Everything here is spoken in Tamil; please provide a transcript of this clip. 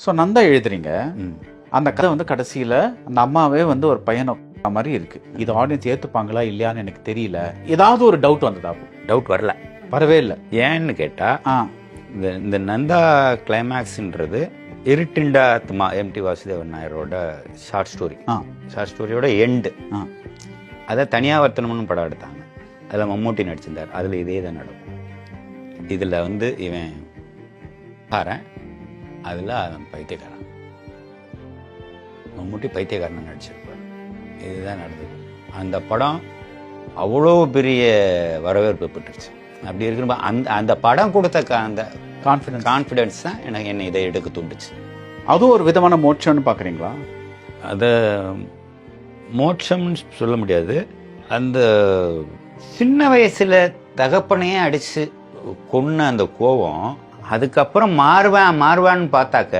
ஸோ நந்தா எழுதுறீங்க. ம். அந்த கதை வந்து கடைசியில் அந்த அம்மாவே வந்து ஒரு பையனை மாதிரி இருக்கு. இது ஆடியன்ஸ் ஏற்றுப்பாங்களா இல்லையான்னு எனக்கு தெரியல. ஏதாவது ஒரு டவுட் வந்ததா? டவுட் வரல. வரவே இல்லை. ஏன்னு கேட்டால் ஆ இந்த நந்தா கிளைமேக்ஸ்ன்றது இருட்டிண்டா ஆத்மா எம்டி வாசுதேவன் நாயரோட ஷார்ட் ஸ்டோரி. ஆ ஷார்ட் ஸ்டோரியோட எண்டு. ஆ அதை தனியாவர்த்தனம்னு படம் எடுத்தாங்க. அதில் மம்மூட்டி நடிச்சிருந்தார். அதில் இதே தான் நடக்கும். இதில் வந்து இவன் பாரேன், அதில் அவன் பைத்தியக்காரன். மம்மூட்டி பைத்தியக்காரன் நடிச்சிருப்பார். இதுதான் நடந்தது. அந்த படம் அவ்வளோ பெரிய வரவேற்பு பெற்றுச்சு. அப்படி இருக்கிறப்ப அந்த படம் கொடுத்த அந்த கான்ஃபிடென்ஸ் தான் என்னை இதை எடுக்க தூண்டுச்சு. அதுவும் ஒரு விதமான மோட்சம்னு பார்க்குறீங்களா? அதை மோட்சம்னு சொல்ல முடியாது. அந்த சின்ன வயசில் தகப்பனையே அடித்து கொன்ன அந்த கோபம் அதுக்கப்புறம் மாறுவான்னு பார்த்தாக்க